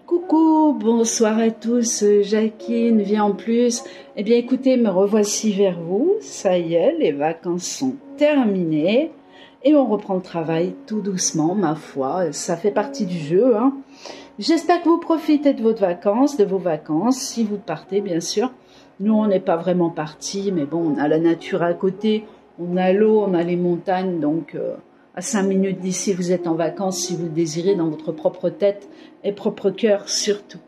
Coucou, bonsoir à tous, Jacqueline vient en plus. Eh bien écoutez, me revoici vers vous, ça y est, les vacances sont terminées et on reprend le travail tout doucement, ma foi, ça fait partie du jeu. Hein. J'espère que vous profitez de vos vacances, si vous partez bien sûr. Nous on n'est pas vraiment partis, mais bon, on a la nature à côté, on a l'eau, on a les montagnes, donc... à 5 minutes d'ici, vous êtes en vacances si vous le désirez, dans votre propre tête et propre cœur surtout.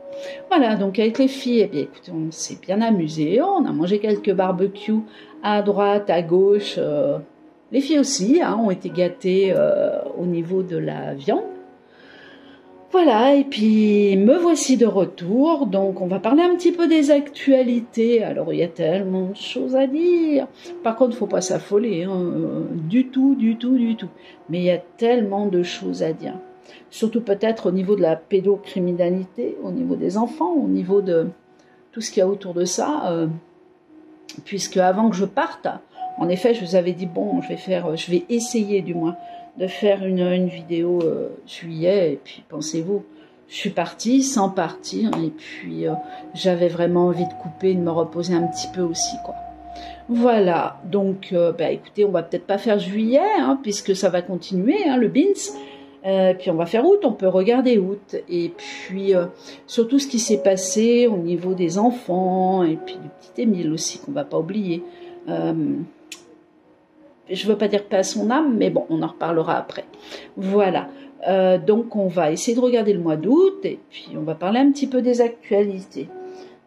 Voilà, donc avec les filles, eh bien, écoutez, on s'est bien amusé, on a mangé quelques barbecues à droite, à gauche. Les filles aussi ont été gâtées au niveau de la viande. Voilà, et puis me voici de retour, donc on va parler un petit peu des actualités. Alors il y a tellement de choses à dire, par contre il ne faut pas s'affoler, du tout. Mais il y a tellement de choses à dire, surtout peut-être au niveau de la pédocriminalité, au niveau des enfants, au niveau de tout ce qu'il y a autour de ça, puisque avant que je parte, en effet je vous avais dit bon, je vais essayer du moins, de faire une vidéo juillet, et puis pensez-vous, je suis partie sans partir, et puis j'avais vraiment envie de couper, de me reposer un petit peu aussi, quoi. Voilà, donc écoutez, on va peut-être pas faire juillet, puisque ça va continuer, le Beans, puis on va faire août, on peut regarder août, et puis surtout ce qui s'est passé au niveau des enfants, et puis du petit Émile aussi, qu'on va pas oublier. Je ne veux pas dire paix à son âme, mais bon, on en reparlera après. Voilà, donc on va essayer de regarder le mois d'août, et puis on va parler un petit peu des actualités.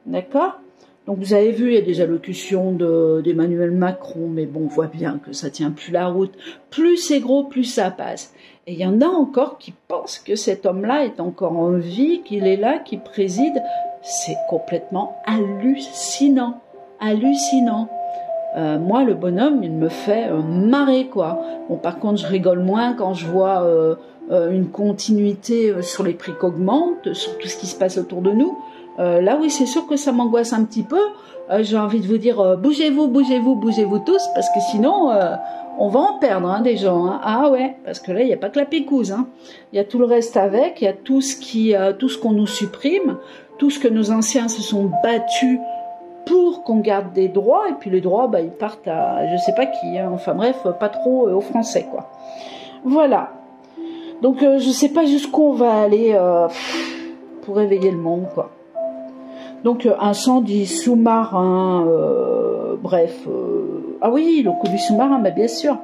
D'accord? Donc vous avez vu, il y a des allocutions d'Emmanuel Macron, mais bon, on voit bien que ça tient plus la route. Plus c'est gros, plus ça passe. Et il y en a encore qui pensent que cet homme-là est encore en vie, qu'il est là, qu'il préside. C'est complètement hallucinant. Hallucinant. Moi, le bonhomme, il me fait marrer, quoi. Bon, par contre, je rigole moins quand je vois une continuité sur les prix qu'augmentent, sur tout ce qui se passe autour de nous. Là, oui, c'est sûr que ça m'angoisse un petit peu. J'ai envie de vous dire, bougez-vous tous, parce que sinon, on va en perdre des gens. Ah ouais, parce que là, il n'y a pas que la pécouse. Il y a tout le reste avec, il y a tout ce qu'on nous supprime, tout ce que nos anciens se sont battus pour qu'on garde des droits, et puis les droits, ils partent à je sais pas qui, enfin bref, pas trop aux Français, quoi. Voilà. Donc je sais pas jusqu'où on va aller pour réveiller le monde, quoi. Donc incendie sous-marin, bref. Ah oui, le coup du sous-marin, bien sûr.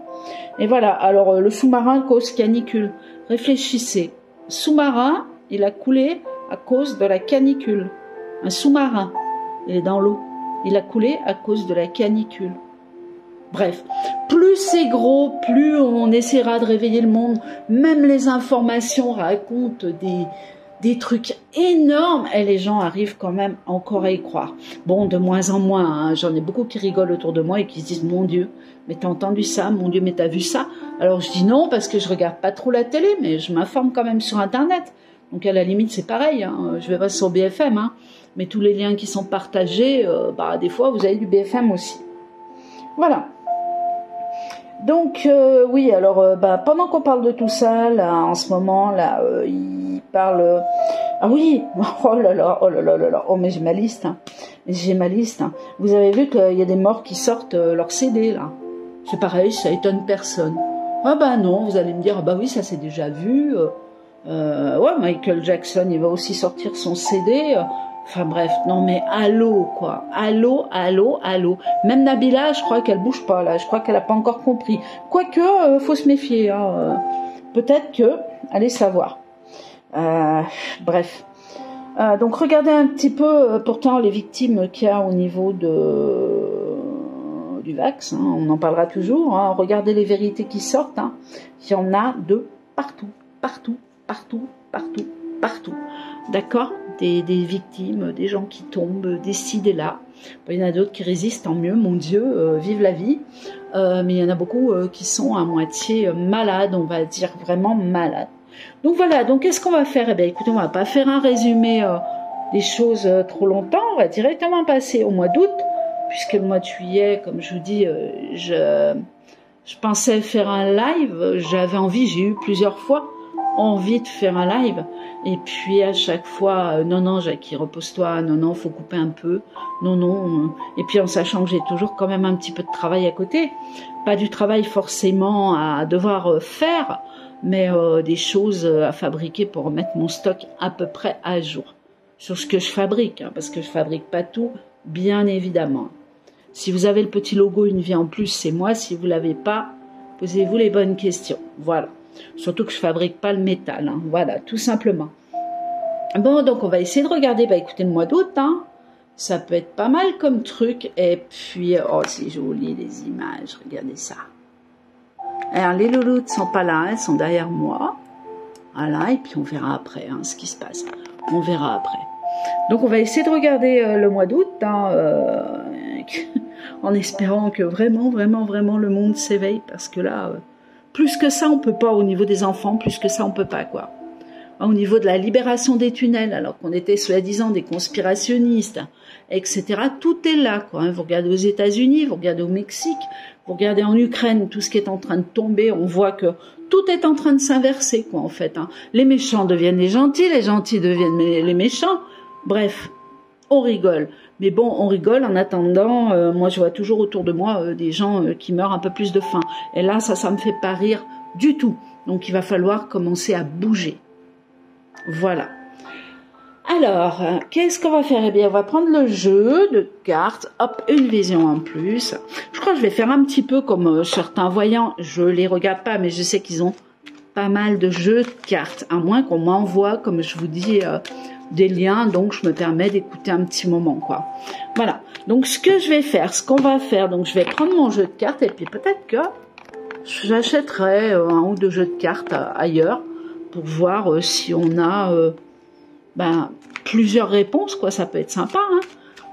Et voilà, alors le sous-marin cause canicule. Réfléchissez. Sous-marin, il a coulé à cause de la canicule. Un sous-marin, il est dans l'eau. Il a coulé à cause de la canicule. Bref, plus c'est gros, plus on essaiera de réveiller le monde. Même les informations racontent des trucs énormes, et les gens arrivent quand même encore à y croire. Bon, de moins en moins, j'en ai beaucoup qui rigolent autour de moi et qui se disent « Mon Dieu, mais t'as entendu ça? Mon Dieu, mais t'as vu ça ?» Alors je dis non, parce que je regarde pas trop la télé, mais je m'informe quand même sur Internet. Donc à la limite, c'est pareil, je vais pas sur BFM, mais tous les liens qui sont partagés, des fois, vous avez du BFM aussi. Voilà. Donc, oui, alors, pendant qu'on parle de tout ça, là, en ce moment, là, il parle... Ah oui, oh là là, oh, mais j'ai ma liste, Vous avez vu qu'il y a des morts qui sortent leur CD, là. C'est pareil, ça étonne personne. Ah non, vous allez me dire, oui, ça c'est déjà vu. Ouais, Michael Jackson, il va aussi sortir son CD. Enfin bref, non mais allô, quoi. Allô. Même Nabila, je crois qu'elle bouge pas, là. Je crois qu'elle a pas encore compris. Quoique, faut se méfier, Peut-être que, allez savoir. Bref. Donc regardez un petit peu, pourtant, les victimes qu'il y a au niveau du vax, on en parlera toujours. Regardez les vérités qui sortent. Il y en a de partout. D'accord? Des victimes, des gens qui tombent, des ci, des là. Il y en a d'autres qui résistent, tant mieux, mon Dieu, vive la vie. Mais il y en a beaucoup qui sont à moitié malades, on va dire vraiment malades. Donc voilà, donc qu'est-ce qu'on va faire? Eh bien écoutez, on va pas faire un résumé des choses trop longtemps, on va directement passer au mois d'août, puisque le mois de juillet, comme je vous dis, je pensais faire un live, j'avais envie, j'ai eu plusieurs fois envie de faire un live. Et puis à chaque fois, non, non, Jackie, repose-toi, non, non, faut couper un peu, non, non. Et puis en sachant que j'ai toujours quand même un petit peu de travail à côté. Pas du travail forcément à devoir faire, mais des choses à fabriquer pour remettre mon stock à peu près à jour. Sur ce que je fabrique, hein, parce que je fabrique pas tout, bien évidemment. Si vous avez le petit logo Une vie en plus, c'est moi. Si vous l'avez pas, posez-vous les bonnes questions. Voilà. Surtout que je fabrique pas le métal. Hein. Voilà, tout simplement. Bon, donc on va essayer de regarder. Bah écoutez, le mois d'août, hein, ça peut être pas mal comme truc. Et puis, oh, c'est joli les images. Regardez ça. Alors, les loulous ne sont pas là, elles sont derrière moi. Voilà, et puis on verra après hein, ce qui se passe. On verra après. Donc on va essayer de regarder le mois d'août, hein, en espérant que vraiment, vraiment, vraiment le monde s'éveille, parce que là, plus que ça on peut pas au niveau des enfants, plus que ça on peut pas quoi. Au niveau de la libération des tunnels, alors qu'on était soi-disant des conspirationnistes, etc. Tout est là quoi. Hein. Vous regardez aux États-Unis, vous regardez au Mexique, vous regardez en Ukraine, tout ce qui est en train de tomber, on voit que tout est en train de s'inverser quoi en fait. Hein. Les méchants deviennent les gentils deviennent les méchants. Bref, on rigole. Mais bon, on rigole en attendant, moi je vois toujours autour de moi des gens qui meurent un peu plus de faim. Et là, ça me fait pas rire du tout. Donc il va falloir commencer à bouger. Voilà. Alors, qu'est-ce qu'on va faire? Eh bien, on va prendre le jeu de cartes. Hop, une vision en plus. Je crois que je vais faire un petit peu comme certains voyants. Je les regarde pas, mais je sais qu'ils ont pas mal de jeux de cartes. À moins qu'on m'envoie, comme je vous dis, des liens. Donc, je me permets d'écouter un petit moment, quoi. Voilà. Donc, ce que je vais faire, ce qu'on va faire, donc je vais prendre mon jeu de cartes et puis peut-être que j'achèterai un ou deux jeux de cartes ailleurs pour voir si on a plusieurs réponses, quoi. Ça peut être sympa, hein.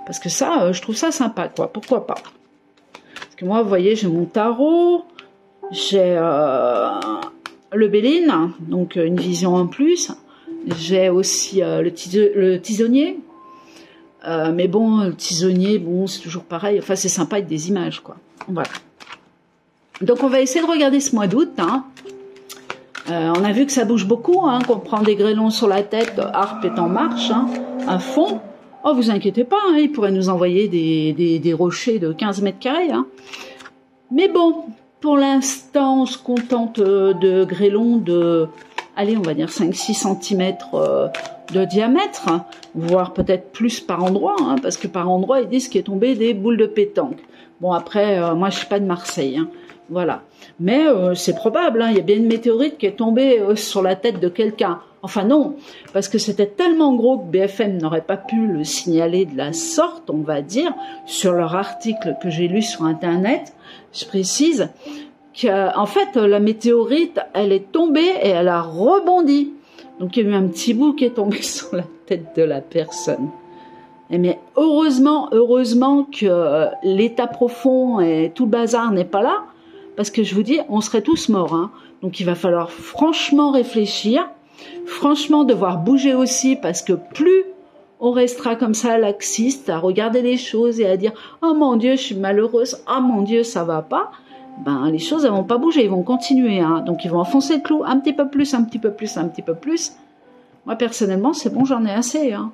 Parce que ça, je trouve ça sympa, quoi. Pourquoi pas? Parce que moi, vous voyez, j'ai mon tarot, j'ai le Béline, donc une vision en plus. J'ai aussi le tisonnier. Mais bon, le tisonnier, bon, c'est toujours pareil. Enfin, c'est sympa avec des images, quoi. Voilà. Donc, on va essayer de regarder ce mois d'août, hein. On a vu que ça bouge beaucoup, hein, qu'on prend des grêlons sur la tête, Harpe est en marche, hein, à fond. Oh, vous inquiétez pas, hein, il pourrait nous envoyer des rochers de 15 mètres carrés. Hein. Mais bon, pour l'instant, on se contente de grêlons de, allez, on va dire 5-6 cm de diamètre, hein, voire peut-être plus par endroit, hein, parce que par endroit, ils disent qu'il est tombé des boules de pétanque. Bon, après, moi, je suis pas de Marseille, hein. Voilà. Mais c'est probable, hein, il y a bien une météorite qui est tombée sur la tête de quelqu'un. Enfin non, parce que c'était tellement gros que BFM n'aurait pas pu le signaler de la sorte, on va dire, sur leur article que j'ai lu sur Internet. Je précise qu'en fait, la météorite, elle est tombée et elle a rebondi. Donc il y a eu un petit bout qui est tombé sur la tête de la personne. Mais heureusement que l'état profond et tout le bazar n'est pas là, parce que je vous dis, on serait tous morts. Hein. Donc il va falloir franchement réfléchir, franchement devoir bouger aussi, parce que plus on restera comme ça laxiste, à regarder les choses et à dire « Oh mon Dieu, je suis malheureuse, oh mon Dieu, ça va pas », ben les choses elles vont pas bouger, ils vont continuer. Hein. Donc ils vont enfoncer le clou un petit peu plus, un petit peu plus, un petit peu plus. Moi personnellement, c'est bon, j'en ai assez. Hein.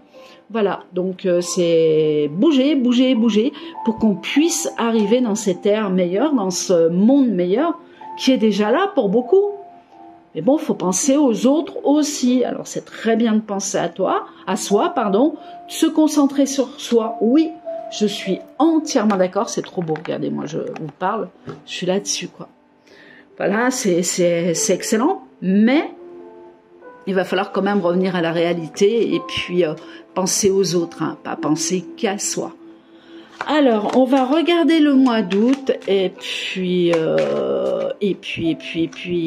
Voilà, donc c'est bouger, bouger, bouger pour qu'on puisse arriver dans cette ère meilleure, dans ce monde meilleur qui est déjà là pour beaucoup. Mais bon, il faut penser aux autres aussi. Alors c'est très bien de penser à soi, de se concentrer sur soi. Oui, je suis entièrement d'accord, c'est trop beau. Regardez, moi je vous parle, je suis là-dessus quoi. Voilà, c'est excellent, mais il va falloir quand même revenir à la réalité et puis penser aux autres, hein, pas penser qu'à soi. Alors, on va regarder le mois d'août et puis,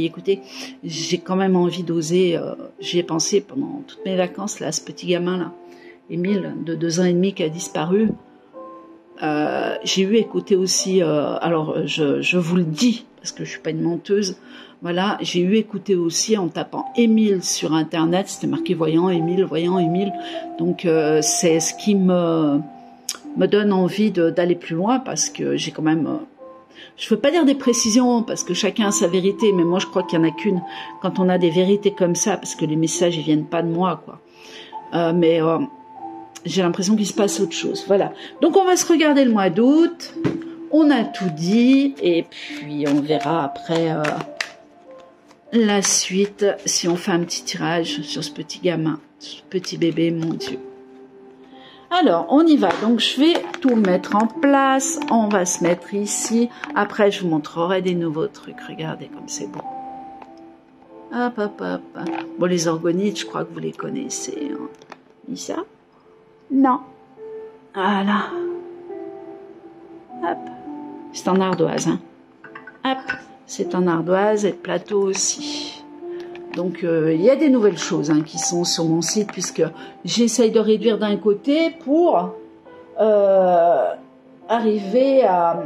écoutez, j'ai quand même envie d'oser, j'y ai pensé pendant toutes mes vacances, là, ce petit gamin, là, Émile, de 2 ans et demi qui a disparu. J'ai eu écouté aussi, alors je vous le dis, parce que je suis pas une menteuse, voilà, j'ai eu écouté aussi en tapant Émile sur Internet, c'était marqué voyant Émile, donc c'est ce qui me donne envie d'aller plus loin, parce que j'ai quand même Je ne veux pas dire des précisions parce que chacun a sa vérité, mais moi je crois qu'il n'y en a qu'une quand on a des vérités comme ça, parce que les messages ils viennent pas de moi, quoi. Mais j'ai l'impression qu'il se passe autre chose. Voilà. Donc on va se regarder le mois d'août. On a tout dit et puis on verra après la suite si on fait un petit tirage sur ce petit gamin, ce petit bébé, mon Dieu. Alors, on y va. Donc, je vais tout mettre en place. On va se mettre ici. Après, je vous montrerai des nouveaux trucs. Regardez comme c'est beau. Hop, hop, hop. Bon, les orgonites, je crois que vous les connaissez. Hein. Ni ça? Non. Voilà. Hop. C'est en ardoise. Hein. Hop. C'est en ardoise et le plateau aussi. Donc, il y a des nouvelles choses hein, qui sont sur mon site puisque j'essaye de réduire d'un côté pour arriver à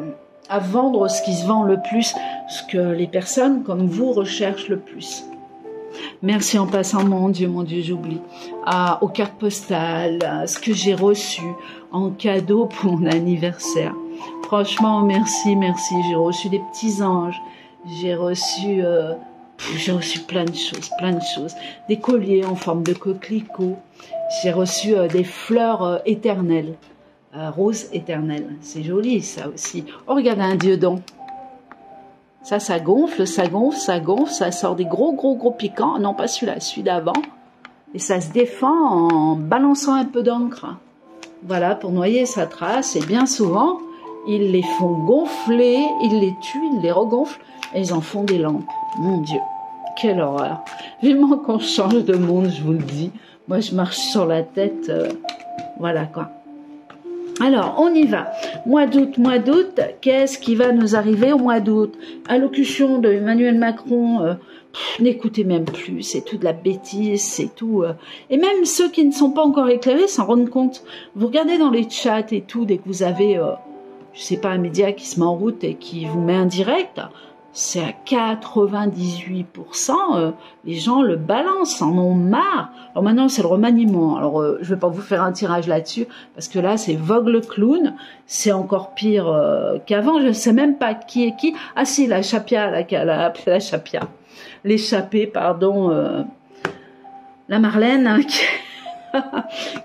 vendre ce qui se vend le plus, ce que les personnes comme vous recherchent le plus. Merci en passant, mon Dieu, j'oublie. Aux cartes postales, à ce que j'ai reçu en cadeau pour mon anniversaire. Franchement, merci, merci. J'ai reçu des petits anges. J'ai reçu plein de choses. Des colliers en forme de coquelicot. J'ai reçu des fleurs éternelles. Roses éternelles. C'est joli, ça aussi. Oh, regardez un dieu-don. Ça gonfle, ça gonfle, ça gonfle. Ça sort des gros piquants. Non, pas celui-là, celui d'avant. Et ça se défend en balançant un peu d'encre. Voilà, pour noyer sa trace. Et bien souvent, ils les font gonfler, ils les tuent, ils les regonflent. Et ils en font des lampes. Mon Dieu, quelle horreur. Vivement qu'on change de monde, je vous le dis. Moi, je marche sur la tête. Voilà, quoi. Alors, on y va. Mois d'août, qu'est-ce qui va nous arriver au mois d'août? Allocution de Emmanuel Macron, n'écoutez même plus, c'est tout de la bêtise, c'est tout. Et même ceux qui ne sont pas encore éclairés s'en rendent compte. Vous regardez dans les chats et tout, dès que vous avez, je sais pas, un média qui se met en route et qui vous met un direct, c'est à 98%, les gens le balancent, en ont marre. Alors maintenant, c'est le remaniement. Alors, je vais pas vous faire un tirage là-dessus, parce que là, c'est Vogue le clown. C'est encore pire qu'avant. Je ne sais même pas qui est qui. Ah si, la Chapia, la Chapia. L'échappée, pardon. La Marlène, hein,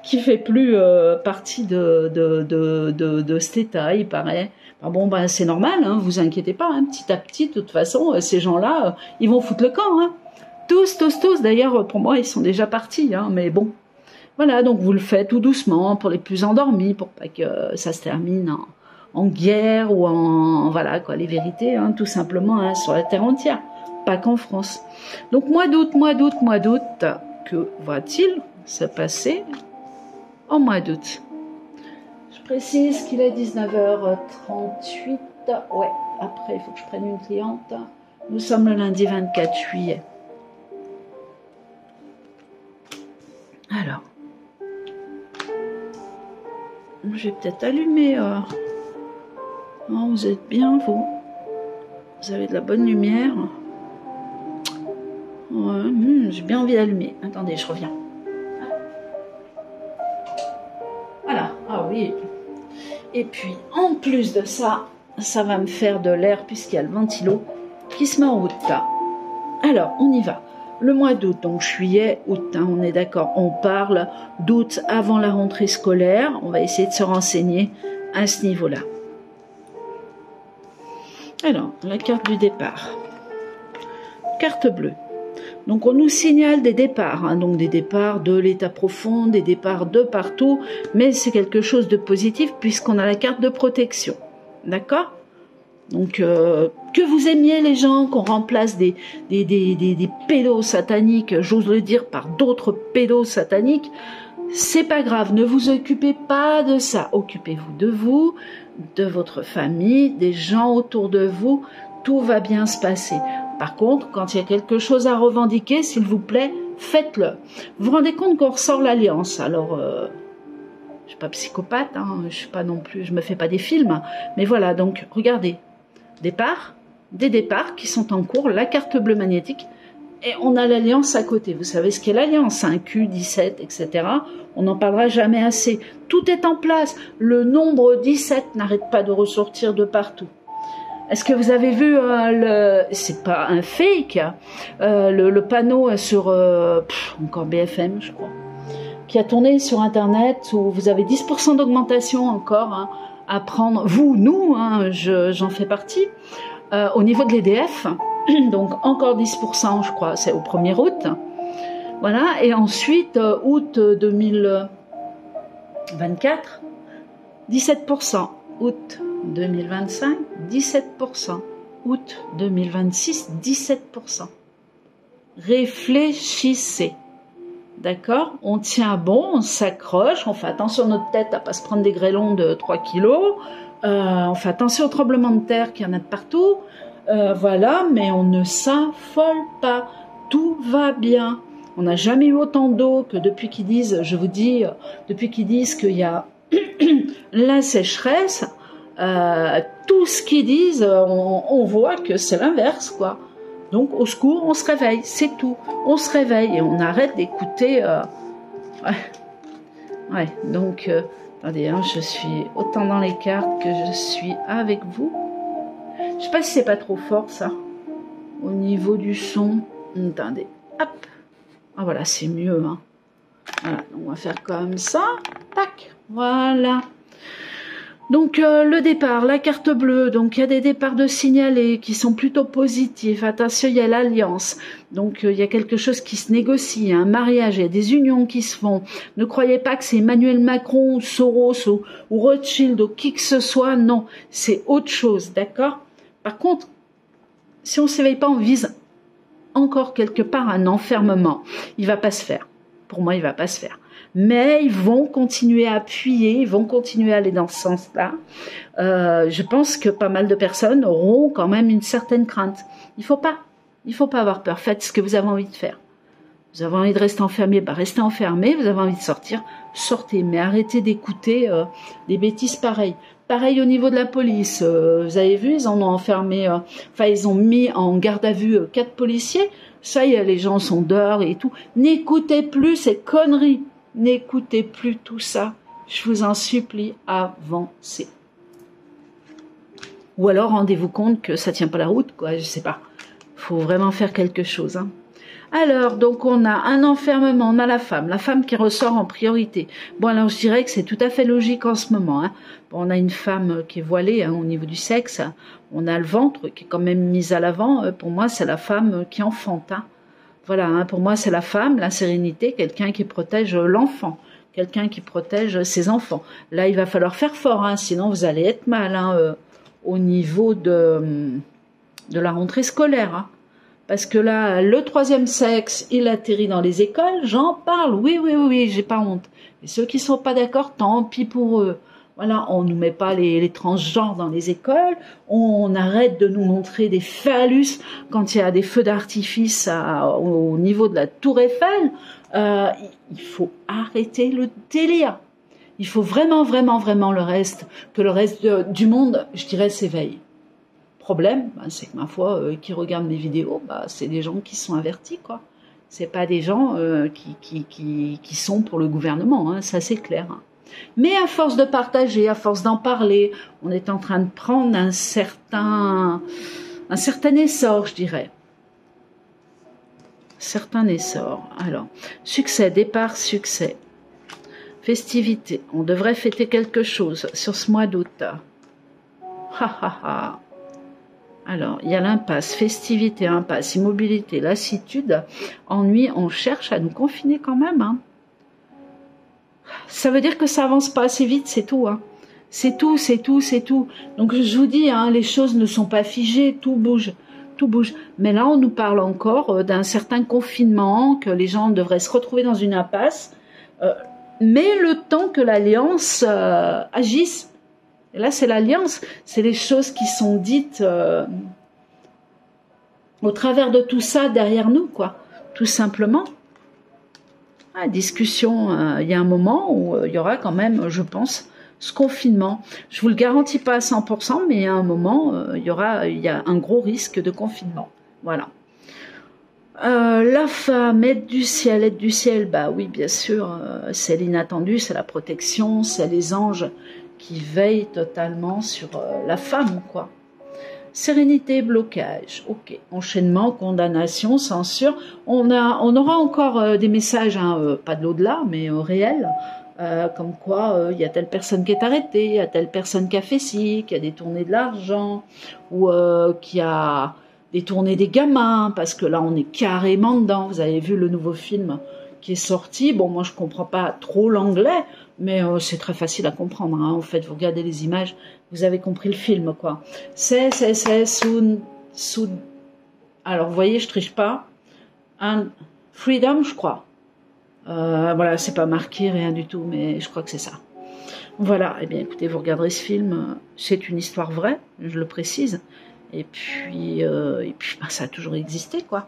qui fait plus partie de cet état, il paraît. Ah bon, ben c'est normal, hein, vous inquiétez pas, hein, petit à petit, de toute façon, ces gens-là, ils vont foutre le camp. Hein. Tous, d'ailleurs, pour moi, ils sont déjà partis, hein, mais bon. Voilà, donc vous le faites tout doucement, pour les plus endormis, pour pas que ça se termine en guerre ou en... Voilà, quoi, les vérités, hein, tout simplement, hein, sur la terre entière, pas qu'en France. Donc, mois d'août, que va-t-il se passer en mois d'août? Je précise qu'il est 19h38. Ouais, après, il faut que je prenne une cliente. Nous sommes le lundi 24 juillet. Alors, je vais peut-être allumer. Oh, vous êtes bien, vous. Vous avez de la bonne lumière. Ouais, j'ai bien envie d'allumer. Attendez, je reviens. Voilà, ah oui. Et puis, en plus de ça, ça va me faire de l'air puisqu'il y a le ventilo qui se met en route là. Alors, on y va. Le mois d'août, donc juillet, août, hein, on est d'accord, on parle d'août avant la rentrée scolaire. On va essayer de se renseigner à ce niveau-là. Alors, la carte du départ. Carte bleue. Donc on nous signale des départs, hein, donc des départs de l'état profond, des départs de partout, mais c'est quelque chose de positif puisqu'on a la carte de protection, d'accord? Donc que vous aimiez les gens, qu'on remplace des pédos sataniques, j'ose le dire, par d'autres pédos sataniques, c'est pas grave, ne vous occupez pas de ça, occupez-vous de vous, de votre famille, des gens autour de vous, tout va bien se passer. Par contre, quand il y a quelque chose à revendiquer, s'il vous plaît, faites-le. Vous vous rendez compte qu'on ressort l'alliance. Alors, je suis pas psychopathe, hein, je suis pas non plus, je me fais pas des films. Mais voilà, donc, regardez. Départ, des départs qui sont en cours, la carte bleue magnétique, et on a l'alliance à côté. Vous savez ce qu'est l'alliance, hein, Q17, etc. On n'en parlera jamais assez. Tout est en place. Le nombre 17 n'arrête pas de ressortir de partout. Est-ce que vous avez vu c'est pas un fake, le panneau sur encore BFM, je crois, qui a tourné sur Internet où vous avez 10% d'augmentation encore hein, à prendre. Vous, nous, hein, j'en fais partie. Au niveau de l'EDF, donc encore 10%, je crois, c'est au 1er août. Voilà, et ensuite, août 2024, 17%. Août 2025, 17%. Août 2026, 17%. Réfléchissez. D'accord? On tient bon, on s'accroche, on fait attention à notre tête à pas se prendre des grêlons de 3 kilos, on fait attention aux tremblements de terre qu'il y en a de partout, voilà, mais on ne s'affole pas, tout va bien. On n'a jamais eu autant d'eau que depuis qu'ils disent, je vous dis, depuis qu'ils disent qu'il y a la sécheresse, tout ce qu'ils disent, on voit que c'est l'inverse, quoi. Donc, au secours, on se réveille, c'est tout. On se réveille et on arrête d'écouter... Ouais, donc, attendez, hein, je suis autant dans les cartes que je suis avec vous. Je sais pas si c'est pas trop fort, ça. Au niveau du son. Attendez, hop. Ah, voilà, c'est mieux, hein. Voilà, on va faire comme ça. Tac, voilà. Donc le départ, la carte bleue, donc il y a des départs de signalés qui sont plutôt positifs. Attention, il y a l'alliance, donc il y a quelque chose qui se négocie, un mariage, il y a des unions qui se font. Ne croyez pas que c'est Emmanuel Macron ou Soros ou Rothschild ou qui que ce soit, non, c'est autre chose, d'accord? Par contre, si on ne s'éveille pas, on vise encore quelque part un enfermement. Il va pas se faire. Pour moi, il va pas se faire. Mais ils vont continuer à appuyer, ils vont continuer à aller dans ce sens-là. Je pense que pas mal de personnes auront quand même une certaine crainte. Il faut pas avoir peur. Faites ce que vous avez envie de faire. Vous avez envie de rester enfermé, bah restez enfermé. Vous avez envie de sortir, sortez. Mais arrêtez d'écouter des bêtises pareilles. Pareil au niveau de la police. Vous avez vu, ils en ont enfermé, enfin ils ont mis en garde à vue 4 policiers. Ça y est, les gens sont dehors et tout. N'écoutez plus ces conneries. N'écoutez plus tout ça, je vous en supplie, avancez. Ou alors rendez-vous compte que ça tient pas la route, quoi, je sais pas. Faut vraiment faire quelque chose. Hein. Alors, donc on a un enfermement, on a la femme qui ressort en priorité. Bon, alors je dirais que c'est tout à fait logique en ce moment. Hein. Bon, on a une femme qui est voilée hein, au niveau du sexe, on a le ventre qui est quand même mis à l'avant. Pour moi, c'est la femme qui enfante. Hein. Voilà, hein, pour moi, c'est la femme, la sérénité, quelqu'un qui protège l'enfant, quelqu'un qui protège ses enfants. Là, il va falloir faire fort, hein, sinon vous allez être mal hein, au niveau de la rentrée scolaire. Hein. Parce que là, le 3e sexe, il atterrit dans les écoles, j'en parle, oui, j'ai pas honte. Et ceux qui sont pas d'accord, tant pis pour eux. Voilà, on nous met pas les transgenres dans les écoles, on arrête de nous montrer des phallus quand il y a des feux d'artifice au niveau de la Tour Eiffel. Il faut arrêter le délire. Il faut vraiment le reste, que le reste du monde, je dirais, s'éveille. Problème, c'est que ma foi, qui regardent mes vidéos, c'est des gens qui sont avertis, quoi. C'est pas des gens qui sont pour le gouvernement, hein, ça c'est clair. Hein. Mais à force de partager, à force d'en parler, on est en train de prendre un certain essor, je dirais. Certain essor. Alors, succès, départ, succès. Festivité. On devrait fêter quelque chose sur ce mois d'août. Alors, il y a l'impasse, festivité, impasse, immobilité, lassitude, ennui. On cherche à nous confiner quand même, hein. Ça veut dire que ça avance pas assez vite, c'est tout. Hein. C'est tout. Donc je vous dis, hein, les choses ne sont pas figées, tout bouge. Mais là, on nous parle encore d'un certain confinement, que les gens devraient se retrouver dans une impasse, mais le temps que l'alliance agisse. Et là, c'est l'alliance, c'est les choses qui sont dites au travers de tout ça derrière nous, quoi, tout simplement. Discussion, il y a un moment où il y aura quand même, je pense, ce confinement. Je vous le garantis pas à 100%, mais il y a un moment, il y a un gros risque de confinement. Voilà. La femme, aide du ciel, bah oui, bien sûr, c'est l'inattendu, c'est la protection, c'est les anges qui veillent totalement sur la femme, quoi. sérénité, blocage. Ok, enchaînement, condamnation, censure. On aura encore des messages, hein, pas de l'au-delà, mais réels. Comme quoi, il y a telle personne qui est arrêtée, il y a telle personne qui a fait ci, qui a détourné de l'argent, ou qui a détourné des gamins, parce que là, on est carrément dedans. Vous avez vu le nouveau film qui est sorti. Bon, moi, je comprends pas trop l'anglais, mais c'est très facile à comprendre. Hein. En fait, vous regardez les images, vous avez compris le film, quoi. C'est, soon. Alors, vous voyez, je triche pas. And freedom, je crois. Voilà, c'est pas marqué, rien du tout, mais je crois que c'est ça. Voilà, eh bien écoutez, vous regarderez ce film, c'est une histoire vraie, je le précise, et puis ben, ça a toujours existé, quoi.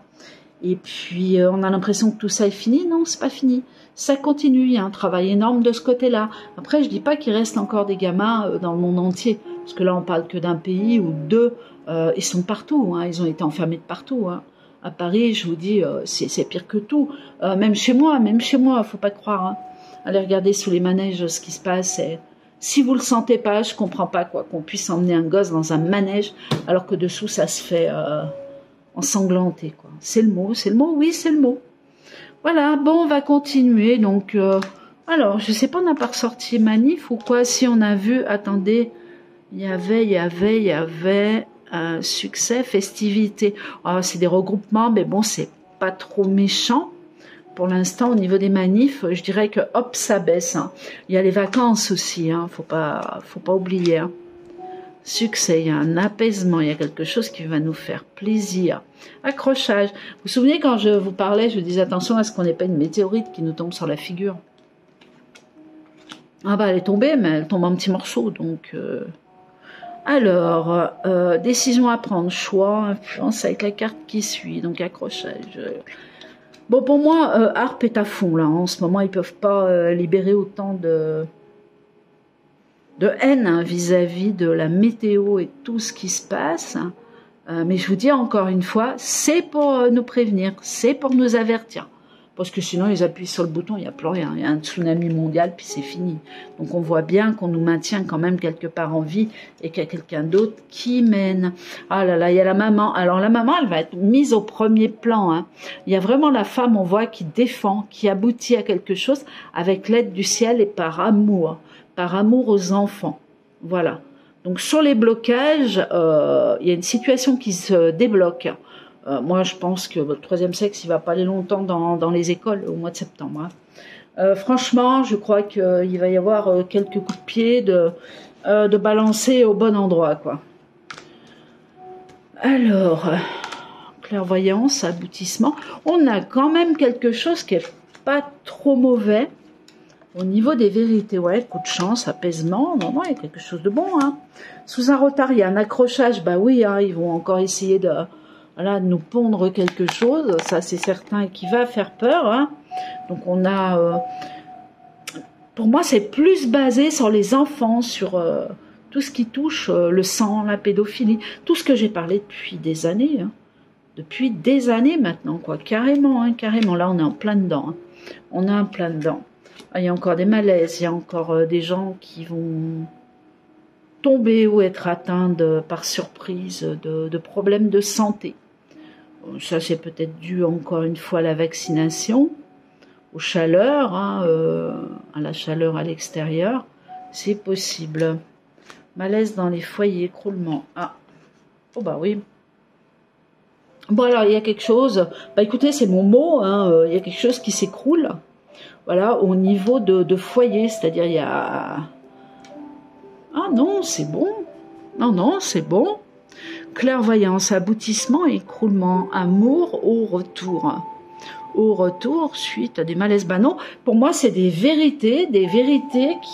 Et puis on a l'impression que tout ça est fini, non, c'est pas fini. Ça continue, il y a un travail énorme de ce côté-là. Après, je dis pas qu'il reste encore des gamins dans le monde entier, parce que là on parle que d'un pays ou deux, ils sont partout, hein, ils ont été enfermés de partout, hein. À Paris, je vous dis, c'est pire que tout. Même chez moi, faut pas croire. Hein. Allez regarder sous les manèges ce qui se passe. Si vous le sentez pas, je comprends pas quoi qu'on puisse emmener un gosse dans un manège alors que dessous ça se fait ensanglanter quoi. C'est le mot, oui c'est le mot. Voilà, bon on va continuer donc. Alors je sais pas, on n'a pas ressorti manif ou quoi. Si on a vu, attendez, il y avait. Succès, festivité. Oh, c'est des regroupements, mais bon, c'est pas trop méchant. Pour l'instant, au niveau des manifs, je dirais que hop, ça baisse. Hein. Il y a les vacances aussi, hein. Faut pas oublier. Hein. Succès, il y a un apaisement, il y a quelque chose qui va nous faire plaisir. Accrochage. Vous vous souvenez quand je vous parlais, je vous disais attention à ce qu'on n'ait pas une météorite qui nous tombe sur la figure. Ah bah elle est tombée, mais elle tombe en petits morceaux, donc. Alors, décision à prendre, choix, influence avec la carte qui suit, donc accrochage. Bon, pour moi, Harp est à fond, là. En ce moment, ils peuvent pas libérer autant de haine vis-à-vis de la météo et tout ce qui se passe. Mais je vous dis encore une fois, c'est pour nous prévenir, c'est pour nous avertir. Parce que sinon, ils appuient sur le bouton, il n'y a plus rien. Il y a un tsunami mondial, puis c'est fini. Donc on voit bien qu'on nous maintient quand même quelque part en vie et qu'il y a quelqu'un d'autre qui mène. Ah là là, il y a la maman. Alors la maman, elle va être mise au premier plan. Hein. Il y a vraiment la femme, on voit, qui défend, qui aboutit à quelque chose avec l'aide du ciel et par amour aux enfants. Voilà. Donc sur les blocages, il y a une situation qui se débloque. Moi, je pense que votre troisième sexe, il va pas aller longtemps dans les écoles au mois de septembre. Hein. Franchement, je crois qu'il va y avoir quelques coups de pied de balancer au bon endroit, quoi. Alors, clairvoyance, aboutissement. On a quand même quelque chose qui est pas trop mauvais au niveau des vérités. Ouais, coup de chance, apaisement. Non, il y a quelque chose de bon. Hein. Sous un retard, il y a un accrochage. Bah oui, hein, ils vont encore essayer de nous pondre quelque chose, ça c'est certain, qui va faire peur. Hein. Donc on a, pour moi c'est plus basé sur les enfants, sur tout ce qui touche le sang, la pédophilie, tout ce que j'ai parlé depuis des années, hein. Depuis des années maintenant, quoi, carrément, hein, carrément. Là on est en plein dedans, hein. On est en plein dedans. Ah, il y a encore des malaises, il y a encore des gens qui vont tomber ou être atteints par surprise de problèmes de santé. Ça, c'est peut-être dû encore une fois à la vaccination, aux chaleurs, hein, à la chaleur à l'extérieur. C'est possible. Malaise dans les foyers, écroulement. Ah, oh bah oui. Bon alors, il y a quelque chose, bah écoutez, c'est mon mot, hein, il y a quelque chose qui s'écroule. Voilà, au niveau de foyer, c'est-à-dire il y a... Ah non, c'est bon. Non, c'est bon. Clairvoyance, aboutissement, écroulement, amour au retour. Au retour, suite à des malaises. Ben non, pour moi, c'est des vérités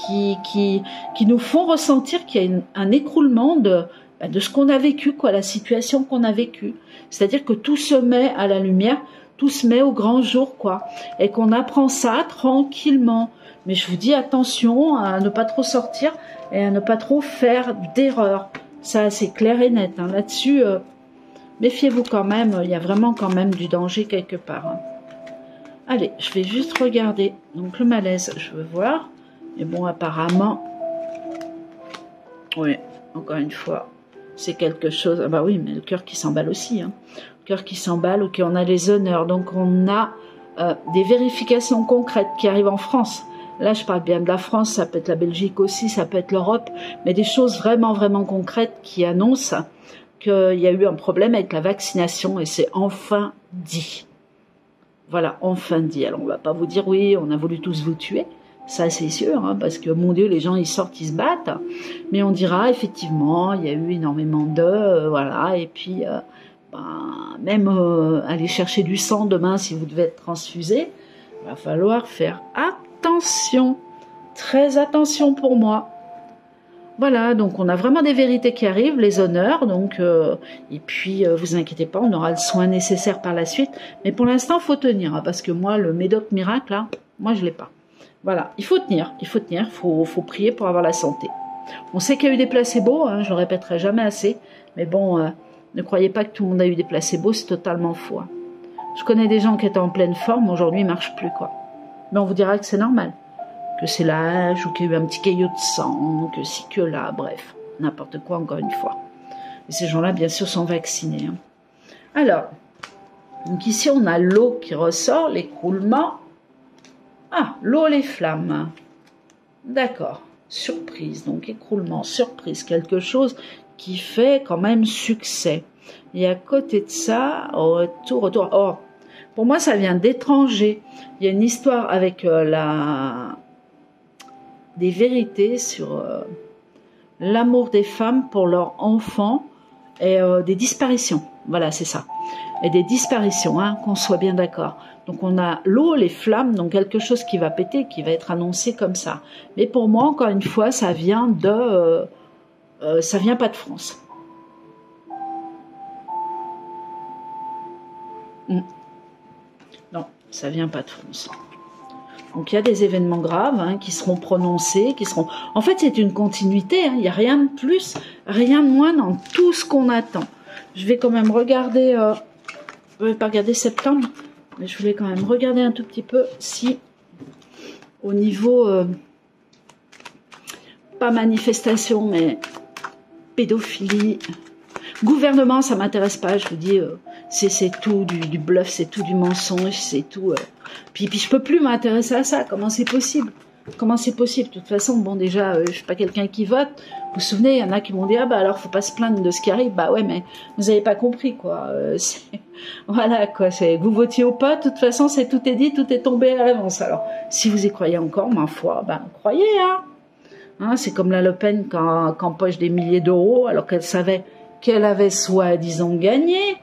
qui nous font ressentir qu'il y a un écroulement de ce qu'on a vécu, quoi, la situation qu'on a vécue. C'est-à-dire que tout se met à la lumière, tout se met au grand jour, quoi. Et qu'on apprend ça tranquillement. Mais je vous dis attention à ne pas trop sortir et à ne pas trop faire d'erreurs. Ça, c'est clair et net. Hein. Là-dessus, méfiez-vous quand même. Il y a vraiment quand même du danger quelque part. Hein. Allez, je vais juste regarder. Donc, le malaise, je veux voir. Mais bon, apparemment... Oui, encore une fois, C'est quelque chose... Ah bah oui, mais le cœur qui s'emballe aussi. Hein. Le cœur qui s'emballe, ok, on a les honneurs. Donc on a des vérifications concrètes qui arrivent en France. Là, je parle bien de la France, ça peut être la Belgique aussi, ça peut être l'Europe, mais des choses vraiment, vraiment concrètes qui annoncent qu'il y a eu un problème avec la vaccination et c'est enfin dit. Voilà, enfin dit. Alors, on va pas vous dire, oui, on a voulu tous vous tuer, ça c'est sûr, hein, parce que, mon Dieu, les gens, ils sortent, ils se battent, mais on dira, effectivement, il y a eu énormément de, voilà, et puis, même aller chercher du sang demain, si vous devez être transfusé, il va falloir faire attention, très attention pour moi. Voilà, donc on a vraiment des vérités qui arrivent, les honneurs, donc et puis vous inquiétez pas, on aura le soin nécessaire par la suite, mais pour l'instant faut tenir, hein, parce que moi le médoc miracle, là, moi je l'ai pas. Voilà, il faut tenir, faut prier pour avoir la santé. On sait qu'il y a eu des placebos, hein, je le répéterai jamais assez, mais bon, ne croyez pas que tout le monde a eu des placebos, c'est totalement faux. Hein. Je connais des gens qui étaient en pleine forme, aujourd'hui ils marchent plus quoi. Mais on vous dira que c'est normal. Que c'est l'âge, ou qu'il y a eu un petit caillot de sang, que ci, que là, bref, n'importe quoi encore une fois. Et ces gens-là, bien sûr, sont vaccinés. Hein. Alors, donc ici, on a l'eau qui ressort, l'écroulement. Ah, l'eau, les flammes. D'accord, surprise, donc écroulement, surprise, quelque chose qui fait quand même succès. Et à côté de ça, retour, oh, pour moi, ça vient d'étrangers. Il y a une histoire avec des vérités sur l'amour des femmes pour leurs enfants et des disparitions. Voilà, c'est ça. Et des disparitions, hein, qu'on soit bien d'accord. Donc on a l'eau, les flammes, donc quelque chose qui va péter, qui va être annoncé comme ça. Mais pour moi, encore une fois, ça vient de... ça vient pas de France. Non, ça vient pas de France. Donc il y a des événements graves hein, qui seront prononcés, qui seront... En fait, c'est une continuité, hein, il n'y a rien de plus, rien de moins dans tout ce qu'on attend. Je vais quand même regarder... je ne vais pas regarder septembre, mais je voulais quand même regarder un tout petit peu si, au niveau... pas manifestation, mais pédophilie... Gouvernement, ça m'intéresse pas, je vous dis... c'est tout du bluff, c'est tout du mensonge, c'est tout... Puis je peux plus m'intéresser à ça. Comment c'est possible? Comment c'est possible? De toute façon, bon déjà, je suis pas quelqu'un qui vote. Vous vous souvenez, il y en a qui m'ont dit ah bah alors faut pas se plaindre de ce qui arrive. Bah ouais, mais vous avez pas compris quoi. Voilà quoi. C'est vous votiez ou pas. De toute façon, tout est dit, tout est tombé à l'avance. Alors si vous y croyez encore, ma foi, ben croyez hein. C'est comme la Le Pen qui empoche des milliers d'euros alors qu'elle savait qu'elle avait soi-disant gagné.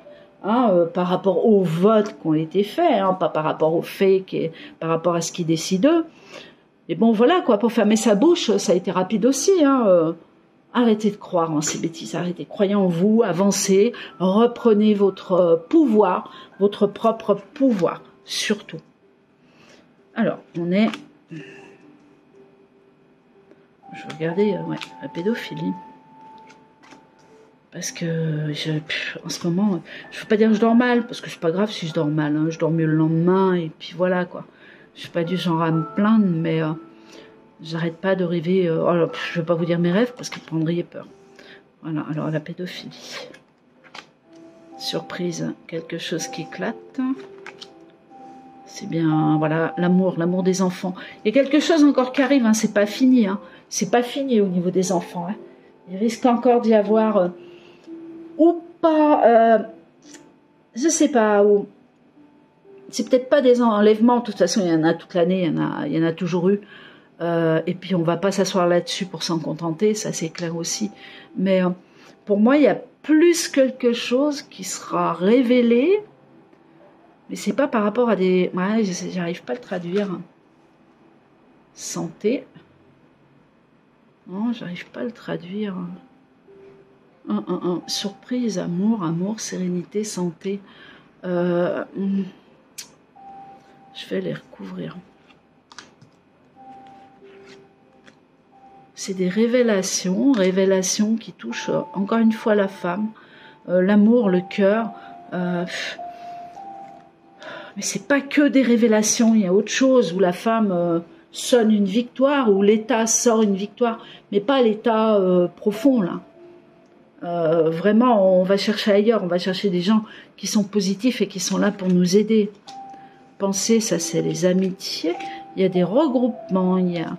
Par rapport aux votes qui ont été faits, hein, pas par rapport aux faits, par rapport à ce qu'ils décident eux. Et bon, voilà, quoi, pour fermer sa bouche, ça a été rapide aussi. Arrêtez de croire en ces bêtises, arrêtez, croyez en vous, avancez, reprenez votre pouvoir, votre propre pouvoir, surtout. Alors, on est... Je vais regarder, la pédophilie. Parce que en ce moment, je ne veux pas dire que je dors mal, parce que c'est pas grave si je dors mal, hein, je dors mieux le lendemain, et puis voilà quoi. Je suis pas du genre à me plaindre, mais j'arrête pas de rêver, je ne vais pas vous dire mes rêves, parce que vous prendriez peur. Voilà, alors la pédophilie. Surprise, quelque chose qui éclate. C'est bien, voilà, l'amour des enfants. Il y a quelque chose encore qui arrive, hein, c'est pas fini, hein, c'est pas fini au niveau des enfants. Hein. Il risque encore d'y avoir... ou pas, je sais pas, ou c'est peut-être pas des enlèvements, de toute façon il y en a toute l'année, il y en a toujours eu, et puis on va pas s'asseoir là-dessus pour s'en contenter, ça c'est clair aussi, mais pour moi il y a plus quelque chose qui sera révélé, mais c'est pas par rapport à des... Ouais, j'arrive pas à le traduire. Santé. Non, j'arrive pas à le traduire. Surprise, amour, sérénité, santé. Je vais les recouvrir. C'est des révélations qui touchent encore une fois la femme, l'amour, le cœur. Mais c'est pas que des révélations, il y a autre chose où la femme sonne une victoire, où l'État sort une victoire, mais pas l'État profond là. Vraiment, on va chercher ailleurs, on va chercher des gens qui sont positifs et qui sont là pour nous aider. Pensez, ça c'est les amitiés, il y a des regroupements, il y a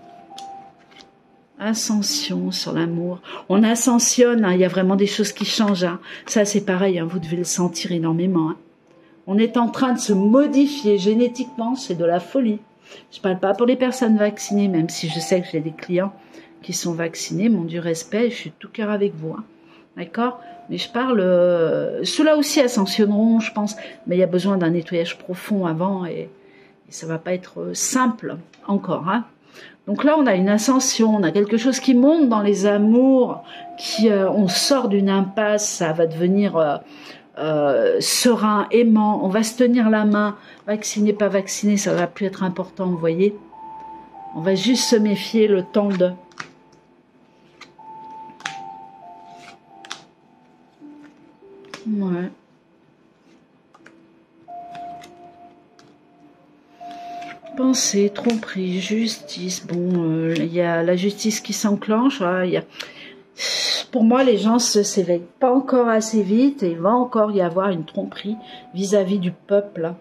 ascension sur l'amour. On ascensionne, hein, il y a vraiment des choses qui changent. Hein. Ça c'est pareil, hein, vous devez le sentir énormément. Hein. On est en train de se modifier génétiquement, c'est de la folie. Je ne parle pas pour les personnes vaccinées, même si je sais que j'ai des clients qui sont vaccinés, mon du respect, je suis de tout cœur avec vous. Hein. D'accord? Mais je parle... ceux-là aussi ascensionneront, je pense, mais il y a besoin d'un nettoyage profond avant et ça ne va pas être simple encore. Hein. Donc là, on a une ascension, on a quelque chose qui monte dans les amours, on sort d'une impasse, ça va devenir serein, aimant, on va se tenir la main, vacciné, pas vacciné, ça va plus être important, vous voyez. On va juste se méfier le temps de... Ouais. Pensée, tromperie, justice. Bon, il y a la justice qui s'enclenche. Pour moi, les gens se s'éveillent pas encore assez vite et il va encore y avoir une tromperie vis-à-vis du peuple.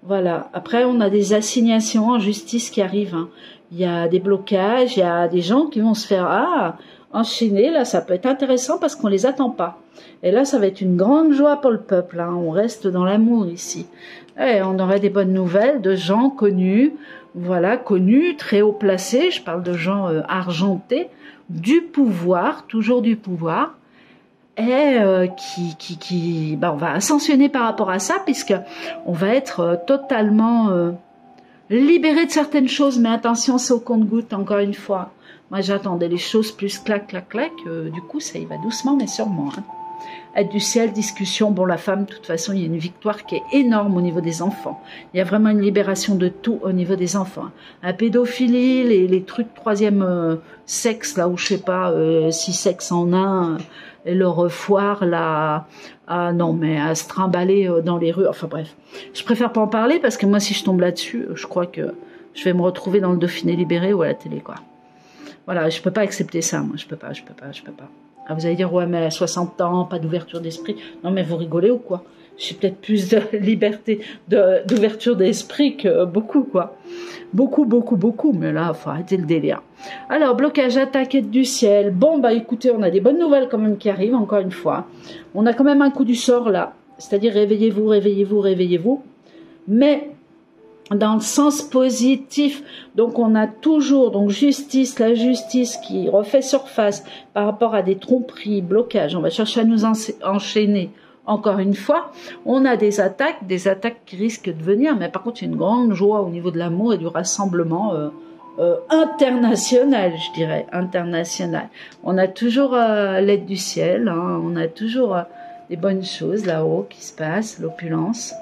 Voilà. Après, on a des assignations en justice qui arrivent. Hein. Il y a des blocages, il y a des gens qui vont se faire enchaîner. Là, ça peut être intéressant parce qu'on les attend pas. Et là, ça va être une grande joie pour le peuple. Hein. On reste dans l'amour ici. Et on aurait des bonnes nouvelles de gens connus, voilà, connus, très haut placés. Je parle de gens argentés, du pouvoir, toujours du pouvoir, et on va ascensionner par rapport à ça, puisque on va être totalement libéré de certaines choses. Mais attention, c'est au compte-gouttes, encore une fois. Moi, j'attendais les choses plus clac, clac, clac. Du coup, ça y va doucement, mais sûrement. Hein. Aide du ciel, discussion. Bon, la femme, de toute façon, il y a une victoire qui est énorme au niveau des enfants. Il y a vraiment une libération de tout au niveau des enfants. La pédophilie, les trucs troisième sexe, là où je sais pas, 6 sexes en un, et leur foire, là, non, mais à se trimballer dans les rues. Enfin bref, je préfère pas en parler parce que moi, si je tombe là-dessus, je crois que je vais me retrouver dans le Dauphiné libéré ou à la télé, quoi. Voilà, je peux pas accepter ça, moi, je peux pas. Ah, vous allez dire, ouais, mais à 60 ans, pas d'ouverture d'esprit. Non, mais vous rigolez ou quoi? J'ai peut-être plus de liberté, d'ouverture d'esprit que beaucoup, quoi. Beaucoup, mais là, faut arrêter le délire. Alors, blocage, attaque, aide du ciel. Bon, bah écoutez, on a des bonnes nouvelles quand même qui arrivent, encore une fois. On a quand même un coup du sort, là. C'est-à-dire, réveillez-vous, réveillez-vous, réveillez-vous. Mais... dans le sens positif, donc on a toujours donc la justice qui refait surface par rapport à des tromperies, blocages, on va chercher à nous enchaîner encore une fois, on a des attaques qui risquent de venir, mais par contre il y a une grande joie au niveau de l'amour et du rassemblement international, je dirais, international. On a toujours l'aide du ciel, hein, on a toujours des bonnes choses là-haut qui se passent, l'opulence.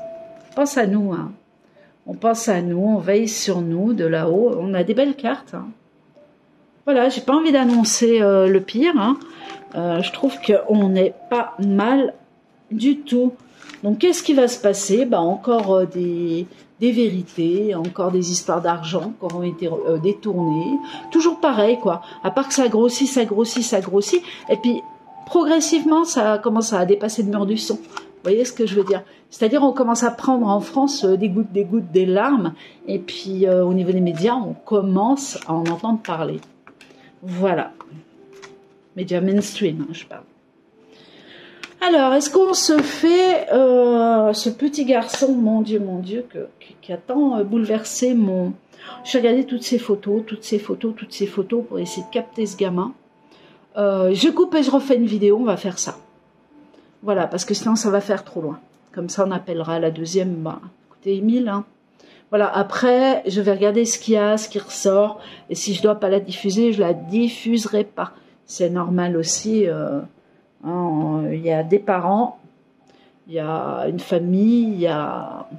Pense à nous, hein. On pense à nous, on veille sur nous de là-haut. On a des belles cartes. Hein. Voilà, j'ai pas envie d'annoncer le pire. Hein. Je trouve qu'on est pas mal du tout. Donc, qu'est-ce qui va se passer? Bah, encore des vérités, encore des histoires d'argent qui auront été détournées. Toujours pareil, quoi. À part que ça grossit, ça grossit, ça grossit. Et puis, progressivement, ça commence à dépasser le mur du son. Vous voyez ce que je veux dire? C'est-à-dire, on commence à prendre en France des gouttes, des larmes. Et puis, au niveau des médias, on commence à en entendre parler. Voilà. Médias mainstream, hein, je parle. Alors, est-ce qu'on se fait ce petit garçon, mon Dieu, qui a tant bouleversé mon... J'ai regardé toutes ces photos pour essayer de capter ce gamin. Je coupe et je refais une vidéo, on va faire ça. Voilà, parce que sinon ça va faire trop loin. Comme ça, on appellera la deuxième. Bah, écoutez, Émile. Hein. Voilà, après, je vais regarder ce qu'il y a, ce qui ressort. Et si je ne dois pas la diffuser, je la diffuserai pas. C'est normal aussi. Il y a des parents, il y a une famille, il y a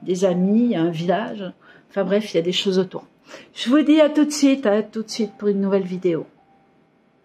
des amis, il y a un village. Enfin bref, il y a des choses autour. Je vous dis à tout de suite pour une nouvelle vidéo.